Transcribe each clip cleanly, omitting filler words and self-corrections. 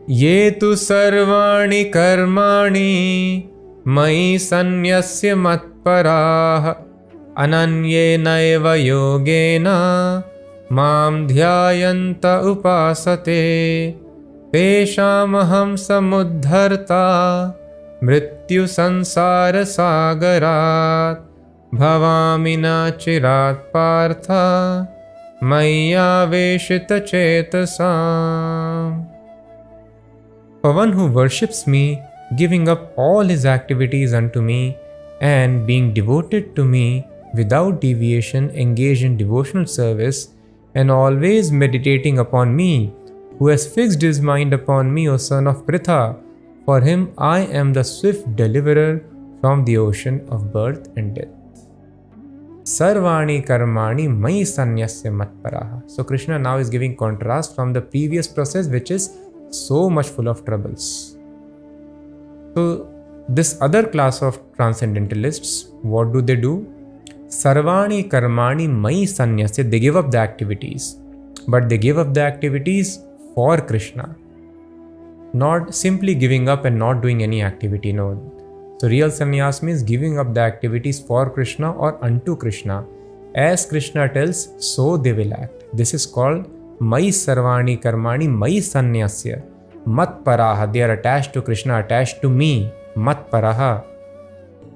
ये तु सर्वाणि कर्माणि मयि सन्न्यस्य मत्पराः अनन्येनैव योगेन मां ध्यायन्त उपासते तेषामहं समुद्धर्ता मृत्युसंसारसागरात् भवामि न चिरात् Partha मय्यावेशितचेतसाम्. For one who worships me, giving up all his activities unto me, and being devoted to me without deviation, engaged in devotional service, and always meditating upon me, who has fixed his mind upon me, O son of Pritha, for him I am the swift deliverer from the ocean of birth and death. Sarvani karmani mai sanyasya matparaha. So Krishna now is giving contrast from the previous process, which is so much full of troubles. So this other class of transcendentalists, what do? Sarvani karmani mai sanyasya. They give up the activities, but they give up the activities for Krishna. Not simply giving up and not doing any activity, no. So real sannyas means giving up the activities for Krishna or unto Krishna. As Krishna tells, so they will act. This is called Mai Sarvani Karmani Mai Sanyasya Mat Paraha. They are attached to Krishna, attached to me. Mat Paraha.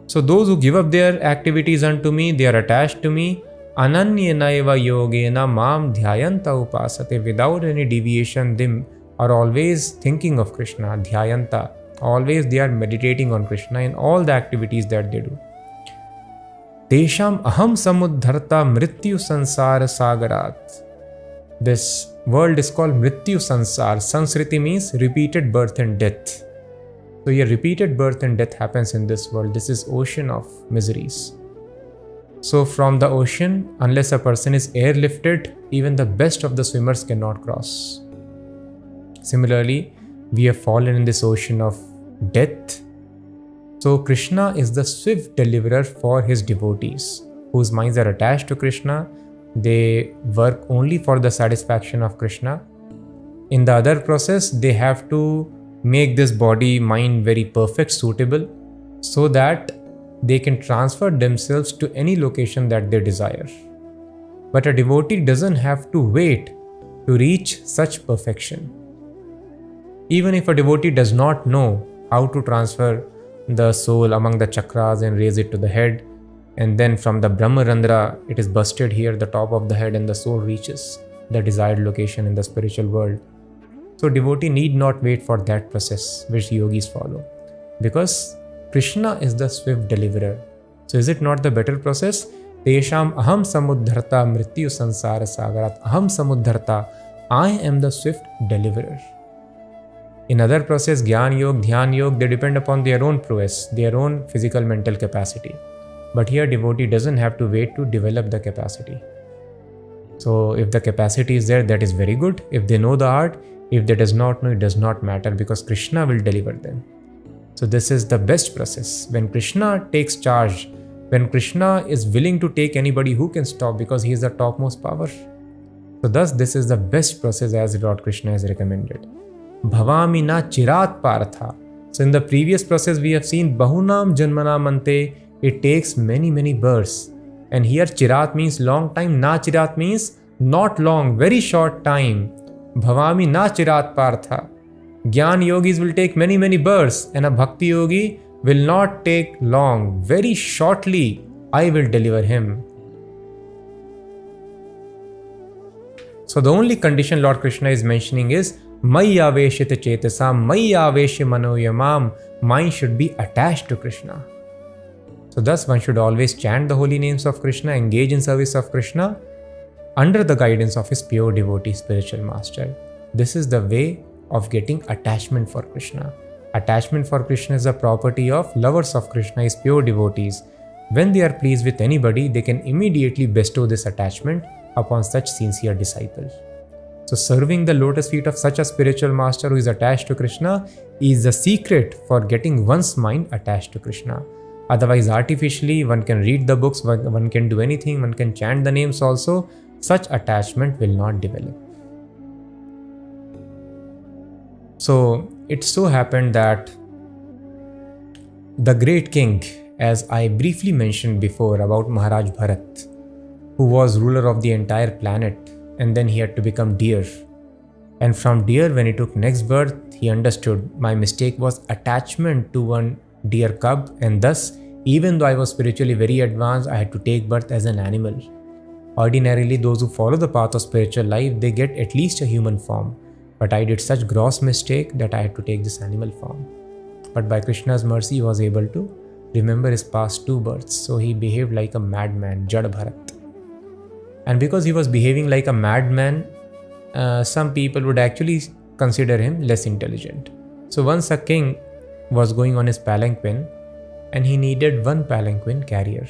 So those who give up their activities unto me, they are attached to me. Ananyanaiva yogena mam dhyayanta upasate. Without any deviation, they are always thinking of Krishna. Dhyayanta. Always they are meditating on Krishna in all the activities that they do. Tesham aham samuddharta mrityu sansara sagarat. This world is called Mrityu Sansar. Sansriti means repeated birth and death. So here repeated birth and death happens in this world. This is ocean of miseries. So from the ocean, unless a person is airlifted, even the best of the swimmers cannot cross. Similarly, we have fallen in this ocean of death. So Krishna is the swift deliverer for his devotees, whose minds are attached to Krishna. They work only for the satisfaction of Krishna. In the other process, they have to make this body, mind very perfect, suitable, so that they can transfer themselves to any location that they desire. But a devotee doesn't have to wait to reach such perfection. Even if a devotee does not know how to transfer the soul among the chakras and raise it to the head, and then from the Brahmarandra, it is busted here, the top of the head, and the soul reaches the desired location in the spiritual world. So devotee need not wait for that process which yogis follow, because Krishna is the swift deliverer. So is it not the better process? Tesham aham samuddharta mrityu sansara sagarat. Aham samuddharta. I am the swift deliverer. In other process, Gyan Yoga, Dhyan Yoga, they depend upon their own prowess, their own physical mental capacity. But here devotee doesn't have to wait to develop the capacity. So if the capacity is there, that is very good. If they know the art, if they does not know, it does not matter, because Krishna will deliver them. So this is the best process. When Krishna takes charge, when Krishna is willing to take anybody, who can stop, because he is the topmost power. So thus this is the best process as Lord Krishna has recommended. Bhavami na chirat partha. So in the previous process we have seen bahunam janmanam ante. It takes many births. And here chirat means long time. Na chirat means not long, very short time. Bhavami na chirat partha. Gyan yogis will take many births, and a bhakti yogi will not take long. Very shortly I will deliver him. So the only condition Lord Krishna is mentioning is Maya veshita chetasam, Maya veshi manoyamam. Mind should be attached to Krishna. So thus one should always chant the holy names of Krishna, engage in service of Krishna under the guidance of his pure devotee spiritual master. This is the way of getting attachment for Krishna. Attachment for Krishna is a property of lovers of Krishna, his pure devotees. When they are pleased with anybody, they can immediately bestow this attachment upon such sincere disciples. So serving the lotus feet of such a spiritual master who is attached to Krishna is the secret for getting one's mind attached to Krishna. Otherwise, artificially, one can read the books, one can do anything, one can chant the names also. Such attachment will not develop. So it so happened that the great king, as I briefly mentioned before about Maharaj Bharat, who was ruler of the entire planet, and then he had to become deer. And from deer, when he took next birth, he understood my mistake was attachment to one deer cub, and thus, even though I was spiritually very advanced, I had to take birth as an animal. Ordinarily, those who follow the path of spiritual life, they get at least a human form. But I did such gross mistake that I had to take this animal form. But by Krishna's mercy, he was able to remember his past 2 births. So he behaved like a madman, Jad Bharat. And because he was behaving like a madman, some people would actually consider him less intelligent. So once a king was going on his palanquin and he needed one palanquin carrier.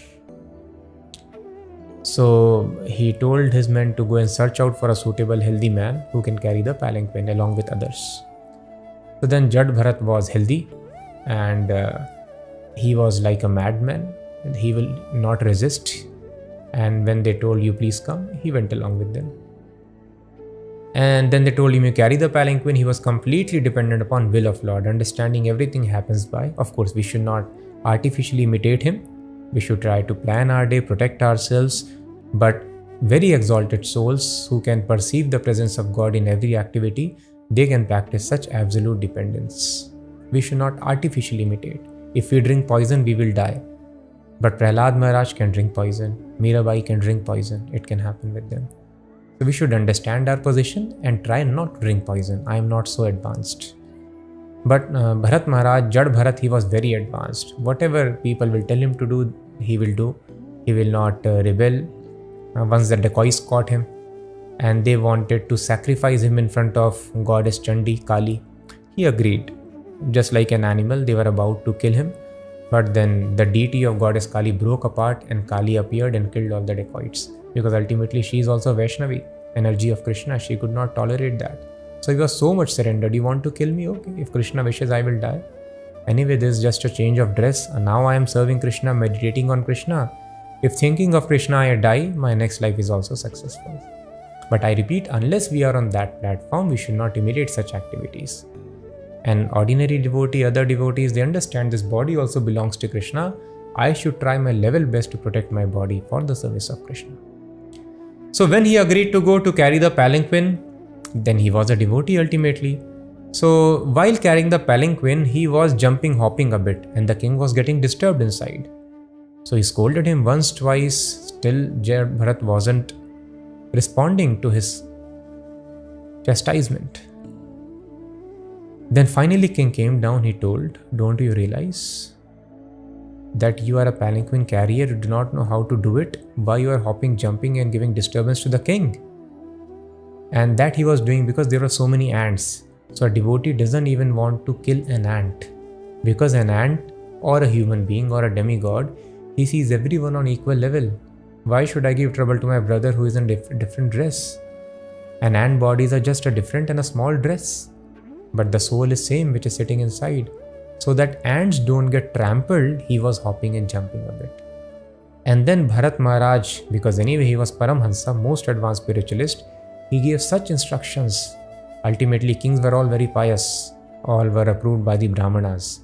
So he told his men to go and search out for a suitable healthy man who can carry the palanquin along with others. So then Jad Bharat was healthy and he was like a madman and he will not resist. And when they told you please come, he went along with them. And then they told him you carry the palanquin. He was completely dependent upon will of Lord, understanding everything happens by. Of course, we should not artificially imitate him. We should try to plan our day, protect ourselves. But very exalted souls who can perceive the presence of God in every activity, they can practice such absolute dependence. We should not artificially imitate. If we drink poison, we will die. But Prahlad Maharaj can drink poison. Mirabai can drink poison. It can happen with them. So we should understand our position and try not to drink poison. I am not so advanced. But Bharat Maharaj, Jad Bharat, he was very advanced. Whatever people will tell him to do, he will do. He will not rebel. Once the dacoits caught him and they wanted to sacrifice him in front of goddess Chandi, Kali, he agreed. Just like an animal, they were about to kill him. But then the deity of goddess Kali broke apart and Kali appeared and killed all the dacoits. Because ultimately she is also Vaishnavi, energy of Krishna. She could not tolerate that. So he was so much surrendered. You want to kill me? Okay. If Krishna wishes, I will die. Anyway, this is just a change of dress. And now I am serving Krishna, meditating on Krishna. If thinking of Krishna I die, my next life is also successful. But I repeat, unless we are on that platform, we should not imitate such activities. An ordinary devotee, other devotees, they understand this body also belongs to Krishna. I should try my level best to protect my body for the service of Krishna. So when he agreed to go to carry the palanquin, then he was a devotee ultimately. So while carrying the palanquin, he was jumping, hopping a bit, and the king was getting disturbed inside. So he scolded him once, twice, still Jad Bharat wasn't responding to his chastisement. Then finally king came down, he told, don't you realize that you are a palanquin carrier, you do not know how to do it, why you are hopping, jumping and giving disturbance to the king? And that he was doing because there were so many ants. So a devotee doesn't even want to kill an ant, because an ant or a human being or a demigod, he sees everyone on equal level. Why should I give trouble to my brother who is in different dress? An ant bodies are just a different and a small dress, but the soul is same which is sitting inside. So that ants don't get trampled, he was hopping and jumping a bit. And then Bharat Maharaj, because anyway he was Paramhansa, most advanced spiritualist, he gave such instructions. Ultimately kings were all very pious, all were approved by the Brahmanas.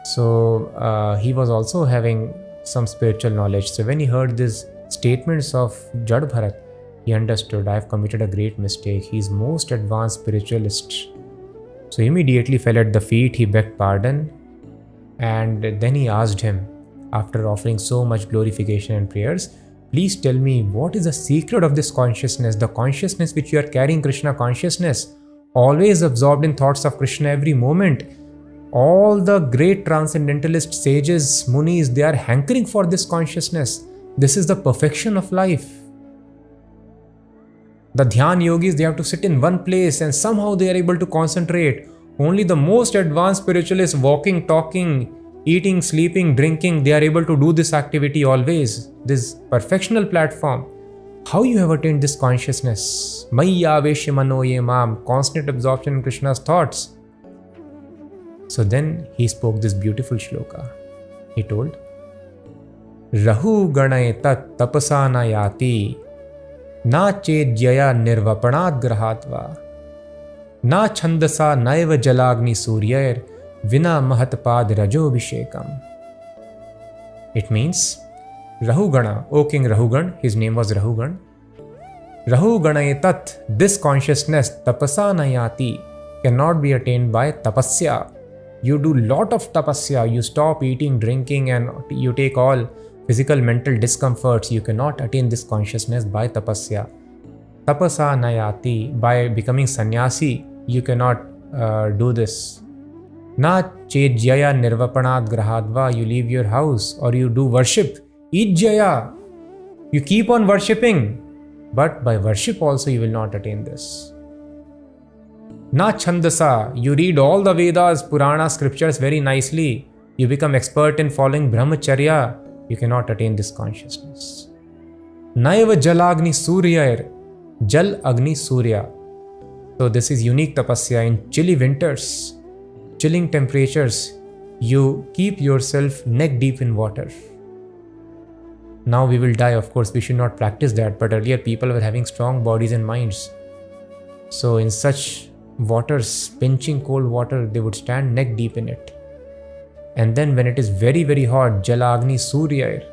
So he was also having some spiritual knowledge. So when he heard these statements of Jad Bharat, he understood, I have committed a great mistake. He is most advanced spiritualist. So he immediately fell at the feet, he begged pardon, and then he asked him, after offering so much glorification and prayers, please tell me what is the secret of this consciousness, the consciousness which you are carrying, Krishna consciousness, always absorbed in thoughts of Krishna every moment. All the great transcendentalist sages, munis, they are hankering for this consciousness. This is the perfection of life. The Dhyan yogis, they have to sit in one place and somehow they are able to concentrate. Only the most advanced spiritualists, walking, talking, eating, sleeping, drinking, they are able to do this activity always. This perfectional platform. How you have attained this consciousness? Maya Veshya Mano Ye Mam, constant absorption in Krishna's thoughts. So then he spoke this beautiful shloka. He told, Rahu Ganay Tat Tapasana Yati Na Ched Jaya Nirvapanat Grahatva Na chandasa naiva jalagni suryair vina mahatpad rajobhishekam. It means, Rahugana, O King Rahugan, his name was Rahugan. Rahugana etat, this consciousness, tapasa nayati, cannot be attained by tapasya. You do lot of tapasya, you stop eating, drinking, and you take all physical, mental discomforts. You cannot attain this consciousness by tapasya. Tapasa nayati, by becoming sannyasi, you cannot do this. Na chejjaya nirvapanad grahadva, you leave your house or you do worship. Ijjaya, you keep on worshipping, but by worship also you will not attain this. Na chandasa, you read all the Vedas, Purana, scriptures very nicely. You become expert in following brahmacharya. You cannot attain this consciousness. Naiva jalagni suryair, jal agni surya. So this is unique tapasya in chilly winters, chilling temperatures. You keep yourself neck deep in water. Now we will die, of course, we should not practice that, but earlier people were having strong bodies and minds. So in such waters, pinching cold water, they would stand neck deep in it. And then when it is very, very hot, Jala Agni Surya,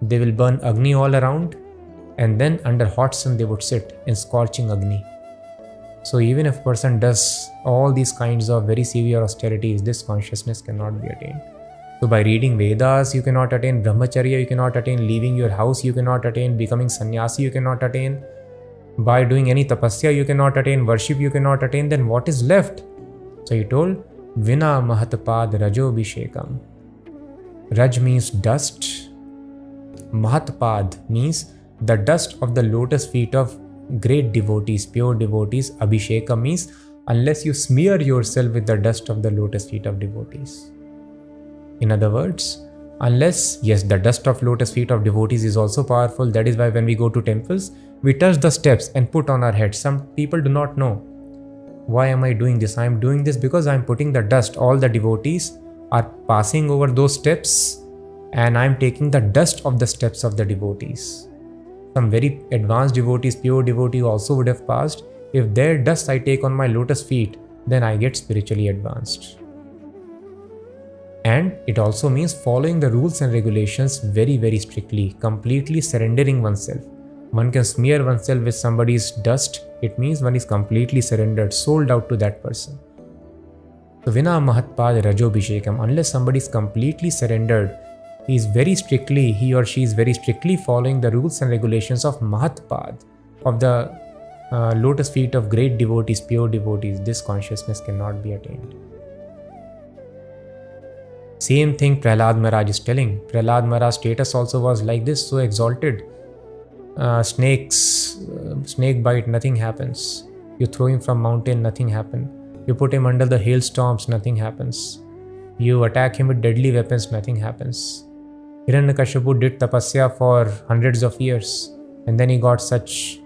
they will burn Agni all around, and then under hot sun they would sit in scorching Agni. So even if a person does all these kinds of very severe austerities, this consciousness cannot be attained. So by reading Vedas, you cannot attain brahmacharya, you cannot attain leaving your house, you cannot attain becoming sannyasi, you cannot attain. By doing any tapasya, you cannot attain worship, you cannot attain. Then what is left? So he told, Vina mahatpad rajobhishekam. Raj means dust. Mahatpad means the dust of the lotus feet of great devotees, pure devotees. Abhishekam means unless you smear yourself with the dust of the lotus feet of devotees. In other words, unless, yes, the dust of lotus feet of devotees is also powerful. That is why when we go to temples, we touch the steps and put on our head. Some people do not know. Why am I doing this? I am doing this because I am putting the dust. All the devotees are passing over those steps and I am taking the dust of the steps of the devotees. Some very advanced devotees, pure devotees also would have passed. If their dust I take on my lotus feet, then I get spiritually advanced. And it also means following the rules and regulations very, very strictly, completely surrendering oneself. One can smear oneself with somebody's dust. It means one is completely surrendered, sold out to that person. So Vina Mahatpad Rajobhishekam, unless somebody is completely surrendered, he or she is very strictly following the rules and regulations of Mahatpad, of the lotus feet of great devotees, pure devotees. This consciousness cannot be attained. Same thing Prahlad Maharaj is telling. Prahlad Maharaj's status also was like this, so exalted. Snake bite, nothing happens. You throw him from mountain, nothing happens. You put him under the hailstorms, nothing happens. You attack him with deadly weapons, nothing happens. Hiranyakashipu did tapasya for hundreds of years and then he got such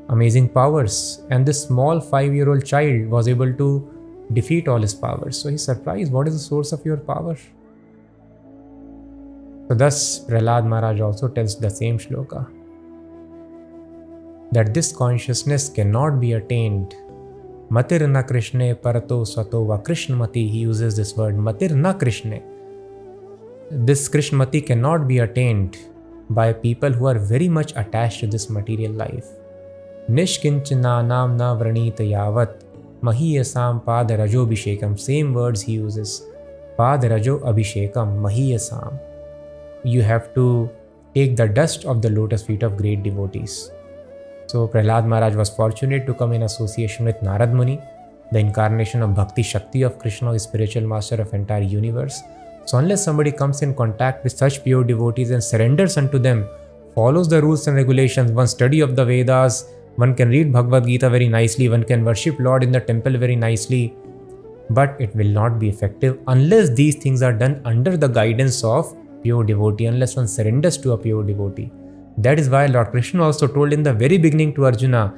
amazing powers. And this small 5-year-old child was able to defeat all his powers. So he's surprised, what is the source of your power? So thus Prahlad Maharaj also tells the same shloka, that this consciousness cannot be attained. Matir na Krishne parato sato va Krishnamati. He uses this word, Matir na Krishne. This Krishnamati cannot be attained by people who are very much attached to this material life. Nishkinchana nam na vranita yavat mahiyasam pad rajo abhishekam. Same words he uses. Pad rajo abhishekam mahiyasam. You have to take the dust of the lotus feet of great devotees. So Prahlad Maharaj was fortunate to come in association with Narad Muni, the incarnation of Bhakti Shakti of Krishna, the spiritual master of entire universe. So unless somebody comes in contact with such pure devotees and surrenders unto them, follows the rules and regulations, one study of the Vedas, one can read Bhagavad Gita very nicely, one can worship Lord in the temple very nicely, but it will not be effective unless these things are done under the guidance of pure devotee, unless one surrenders to a pure devotee. That is why Lord Krishna also told in the very beginning to Arjuna,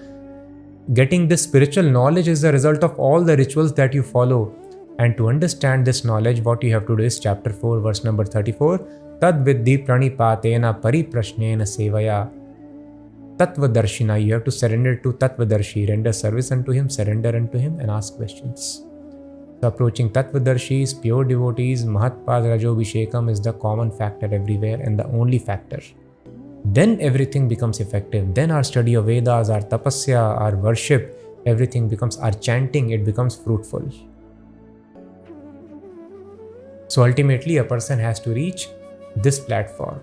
getting this spiritual knowledge is the result of all the rituals that you follow. And to understand this knowledge, what you have to do is chapter 4, verse number 34, Tad Viddhi Pranipatena Pariprashnena Sevaya. Tattvadarshina. You have to surrender to Tattvadarshi, render service unto him, surrender unto him, and ask questions. So approaching Tattvadarshis, pure devotees, Mahatpad Rajobhishekam is the common factor everywhere and the only factor. Then everything becomes effective. Then our study of Vedas, our tapasya, our worship, everything becomes, our chanting, it becomes fruitful. So ultimately a person has to reach this platform.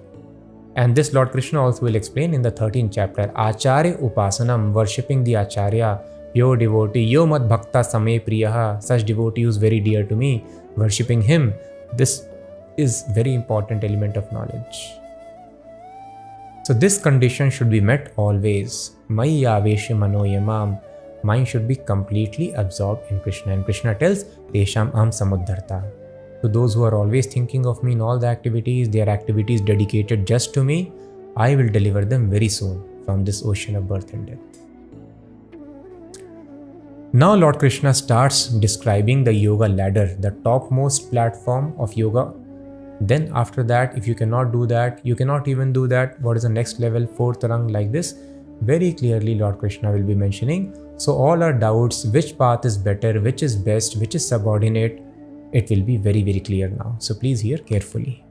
And this Lord Krishna also will explain in the 13th chapter. Acharya Upasanam, worshipping the Acharya, pure devotee, yo mad bhakta same priyaha, such devotee who is very dear to me, worshipping him. This is very important element of knowledge. So this condition should be met always. Mai aveshi mano yamam. Mind should be completely absorbed in Krishna. And Krishna tells, Tesham aham samuddharta. To those who are always thinking of me in all the activities, they are activities dedicated just to me, I will deliver them very soon from this ocean of birth and death. Now Lord Krishna starts describing the yoga ladder, the topmost platform of yoga. Then after that, if you cannot do that, you cannot even do that, what is the next level, fourth rung, like this? Very clearly Lord Krishna will be mentioning. So all our doubts, which path is better, which is best, which is subordinate, it will be very, very clear now. So please hear carefully.